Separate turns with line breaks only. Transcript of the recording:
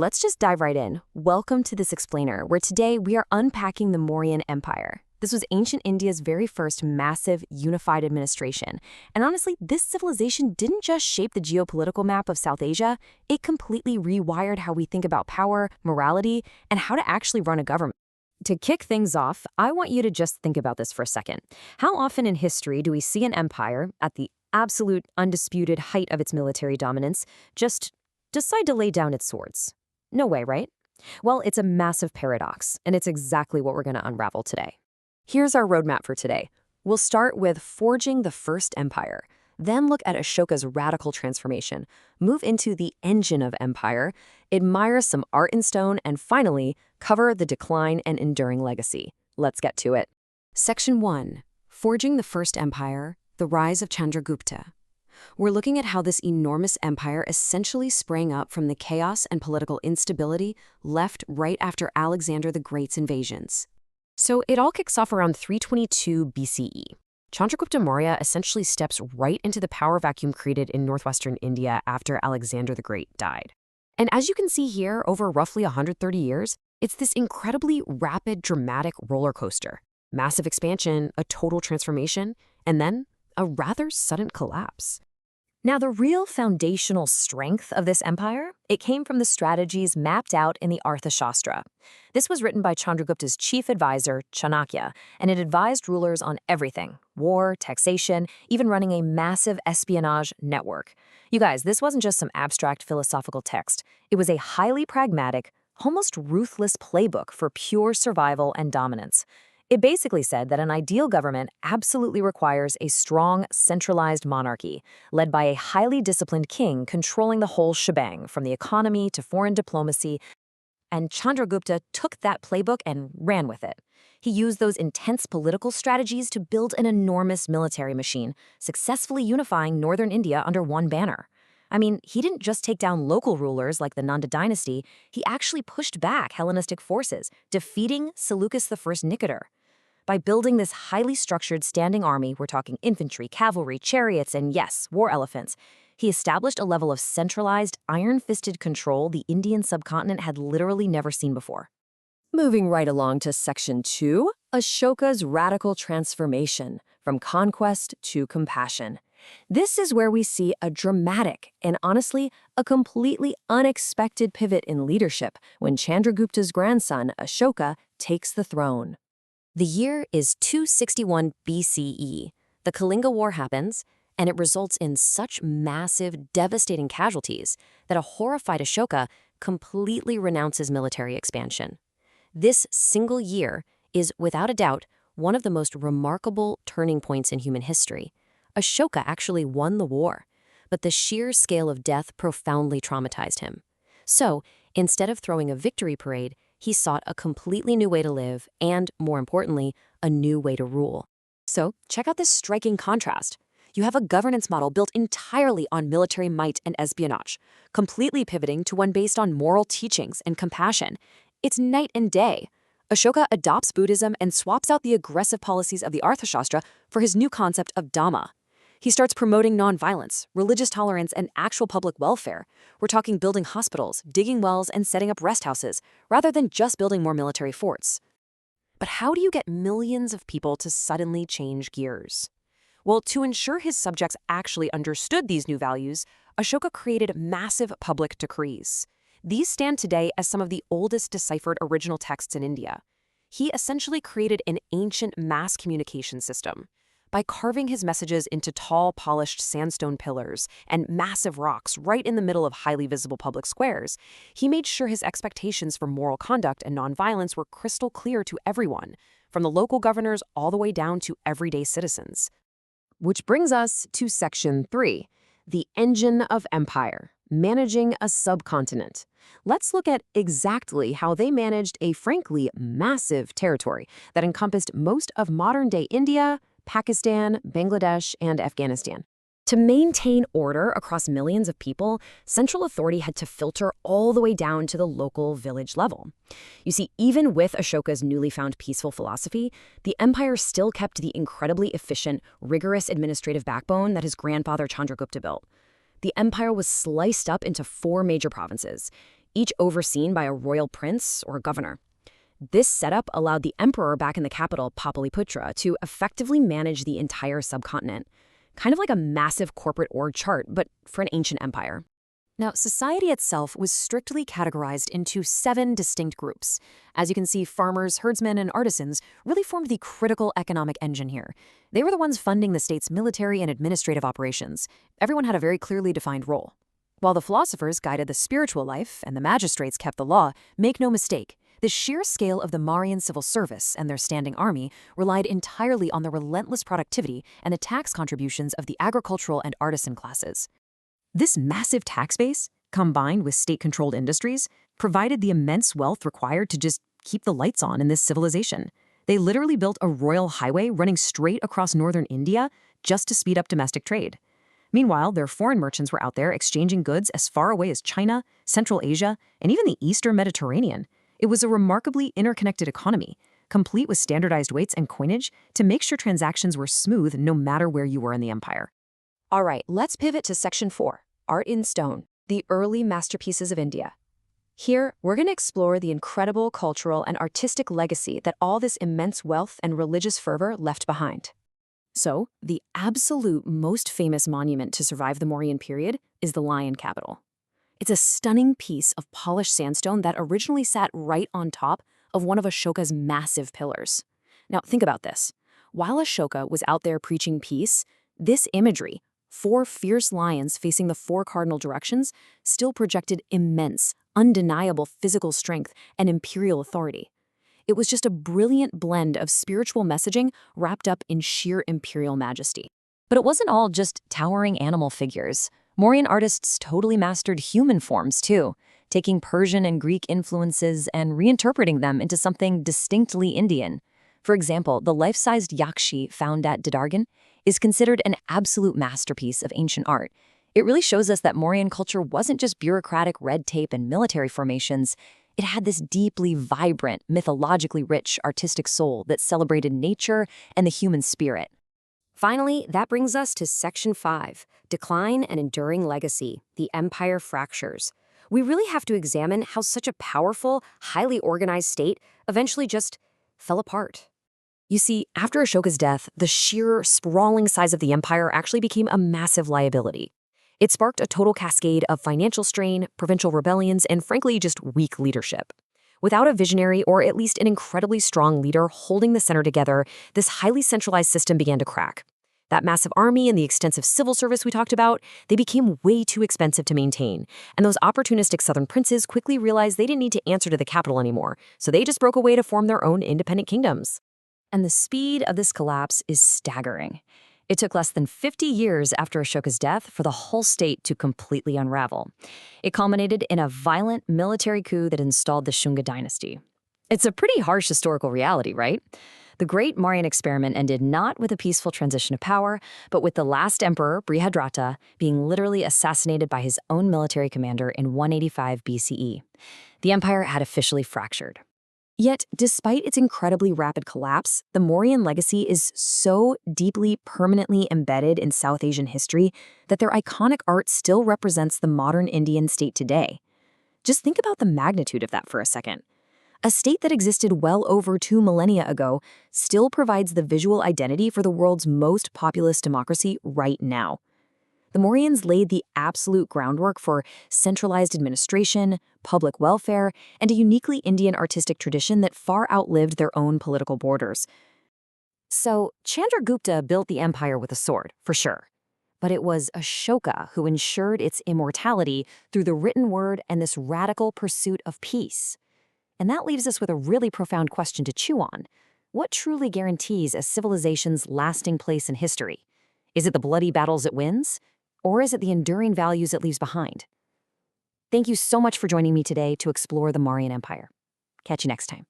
let's just dive right in. Welcome to this explainer, where today we are unpacking the Mauryan Empire. This was ancient India's very first massive, unified administration. And honestly, this civilization didn't just shape the geopolitical map of South Asia, it completely rewired how we think about power, morality, and how to actually run a government. To kick things off, I want you to just think about this for a second. How often in history do we see an empire, at the absolute, undisputed height of its military dominance, just decide to lay down its swords? No way, right? Well, it's a massive paradox, and it's exactly what we're going to unravel today. Here's our roadmap for today. We'll start with forging the first empire, then look at Ashoka's radical transformation, move into the engine of empire, admire some art in stone, and finally, cover the decline and enduring legacy. Let's get to it. Section 1. Forging the First Empire, the Rise of Chandragupta. We're looking at how this enormous empire essentially sprang up from the chaos and political instability left right after Alexander the Great's invasions. So it all kicks off around 322 BCE. Chandragupta Maurya essentially steps right into the power vacuum created in northwestern India after Alexander the Great died. And as you can see here, over roughly 130 years, it's this incredibly rapid, dramatic roller coaster. Massive expansion, a total transformation, and then a rather sudden collapse. Now, the real foundational strength of this empire, it came from the strategies mapped out in the Arthashastra. This was written by Chandragupta's chief advisor, Chanakya, and it advised rulers on everything: war, taxation, even running a massive espionage network. You guys, this wasn't just some abstract philosophical text. It was a highly pragmatic, almost ruthless playbook for pure survival and dominance. It basically said that an ideal government absolutely requires a strong, centralized monarchy, led by a highly disciplined king controlling the whole shebang, from the economy to foreign diplomacy. And Chandragupta took that playbook and ran with it. He used those intense political strategies to build an enormous military machine, successfully unifying northern India under one banner. I mean, he didn't just take down local rulers like the Nanda dynasty, he actually pushed back Hellenistic forces, defeating Seleucus I Nicator. By building this highly structured standing army, we're talking infantry, cavalry, chariots, and yes, war elephants, he established a level of centralized, iron-fisted control the Indian subcontinent had literally never seen before. Moving right along to Section 2, Ashoka's radical transformation, from conquest to compassion. This is where we see a dramatic and honestly, a completely unexpected pivot in leadership when Chandragupta's grandson, Ashoka, takes the throne. The year is 261 BCE. The Kalinga War happens, and it results in such massive, devastating casualties that a horrified Ashoka completely renounces military expansion. This single year is, without a doubt, one of the most remarkable turning points in human history. Ashoka actually won the war, but the sheer scale of death profoundly traumatized him. So, instead of throwing a victory parade, he sought a completely new way to live and, more importantly, a new way to rule. So, check out this striking contrast. You have a governance model built entirely on military might and espionage, completely pivoting to one based on moral teachings and compassion. It's night and day. Ashoka adopts Buddhism and swaps out the aggressive policies of the Arthashastra for his new concept of Dhamma. He starts promoting nonviolence, religious tolerance, and actual public welfare. We're talking building hospitals, digging wells, and setting up rest houses, rather than just building more military forts. But how do you get millions of people to suddenly change gears? Well, to ensure his subjects actually understood these new values, Ashoka created massive public decrees. These stand today as some of the oldest deciphered original texts in India. He essentially created an ancient mass communication system. By carving his messages into tall, polished sandstone pillars and massive rocks right in the middle of highly visible public squares, he made sure his expectations for moral conduct and nonviolence were crystal clear to everyone, from the local governors all the way down to everyday citizens. Which brings us to Section 3, the engine of empire, managing a subcontinent. Let's look at exactly how they managed a frankly massive territory that encompassed most of modern-day India, Pakistan, Bangladesh, and Afghanistan. To maintain order across millions of people, central authority had to filter all the way down to the local village level. You see, even with Ashoka's newly found peaceful philosophy, the empire still kept the incredibly efficient, rigorous administrative backbone that his grandfather Chandragupta built. The empire was sliced up into 4 major provinces: each overseen by a royal prince or governor. This setup allowed the emperor back in the capital, Pataliputra, to effectively manage the entire subcontinent, kind of like a massive corporate org chart, but for an ancient empire. Now, society itself was strictly categorized into 7 distinct groups. As you can see, farmers, herdsmen, and artisans really formed the critical economic engine here. They were the ones funding the state's military and administrative operations. Everyone had a very clearly defined role. While the philosophers guided the spiritual life and the magistrates kept the law, make no mistake, the sheer scale of the Mauryan civil service and their standing army relied entirely on the relentless productivity and the tax contributions of the agricultural and artisan classes. This massive tax base, combined with state-controlled industries, provided the immense wealth required to just keep the lights on in this civilization. They literally built a royal highway running straight across northern India just to speed up domestic trade. Meanwhile, their foreign merchants were out there exchanging goods as far away as China, Central Asia, and even the Eastern Mediterranean. It was a remarkably interconnected economy, complete with standardized weights and coinage to make sure transactions were smooth no matter where you were in the empire. All right, let's pivot to Section 4, Art in Stone, the early masterpieces of India. Here, we're going to explore the incredible cultural and artistic legacy that all this immense wealth and religious fervor left behind. So, the absolute most famous monument to survive the Mauryan period is the Lion Capital. It's a stunning piece of polished sandstone that originally sat right on top of one of Ashoka's massive pillars. Now, think about this. While Ashoka was out there preaching peace, this imagery, 4 fierce lions facing the 4 cardinal directions, still projected immense, undeniable physical strength and imperial authority. It was just a brilliant blend of spiritual messaging wrapped up in sheer imperial majesty. But it wasn't all just towering animal figures. Mauryan artists totally mastered human forms too, taking Persian and Greek influences and reinterpreting them into something distinctly Indian. For example, the life-sized Yakshi found at Didargan is considered an absolute masterpiece of ancient art. It really shows us that Mauryan culture wasn't just bureaucratic red tape and military formations. It had this deeply vibrant, mythologically rich artistic soul that celebrated nature and the human spirit. Finally, that brings us to Section 5, Decline and Enduring Legacy, the Empire Fractures. We really have to examine how such a powerful, highly organized state eventually just fell apart. You see, after Ashoka's death, the sheer, sprawling size of the empire actually became a massive liability. It sparked a total cascade of financial strain, provincial rebellions, and frankly, just weak leadership. Without a visionary or at least an incredibly strong leader holding the center together, this highly centralized system began to crack. That massive army and the extensive civil service we talked about, they became way too expensive to maintain. And those opportunistic southern princes quickly realized they didn't need to answer to the capital anymore, so they just broke away to form their own independent kingdoms. And the speed of this collapse is staggering. It took less than 50 years after Ashoka's death for the whole state to completely unravel. It culminated in a violent military coup that installed the Shunga dynasty. It's a pretty harsh historical reality, right? The Great Mauryan Experiment ended not with a peaceful transition of power, but with the last emperor, Brihadrata, being literally assassinated by his own military commander in 185 BCE. The empire had officially fractured. Yet, despite its incredibly rapid collapse, the Mauryan legacy is so deeply, permanently embedded in South Asian history that their iconic art still represents the modern Indian state today. Just think about the magnitude of that for a second. A state that existed well over 2 millennia ago still provides the visual identity for the world's most populous democracy right now. The Mauryans laid the absolute groundwork for centralized administration, public welfare, and a uniquely Indian artistic tradition that far outlived their own political borders. So, Chandragupta built the empire with a sword, for sure. But it was Ashoka who ensured its immortality through the written word and this radical pursuit of peace. And that leaves us with a really profound question to chew on. What truly guarantees a civilization's lasting place in history? Is it the bloody battles it wins? Or is it the enduring values it leaves behind? Thank you so much for joining me today to explore the Mauryan Empire. Catch you next time.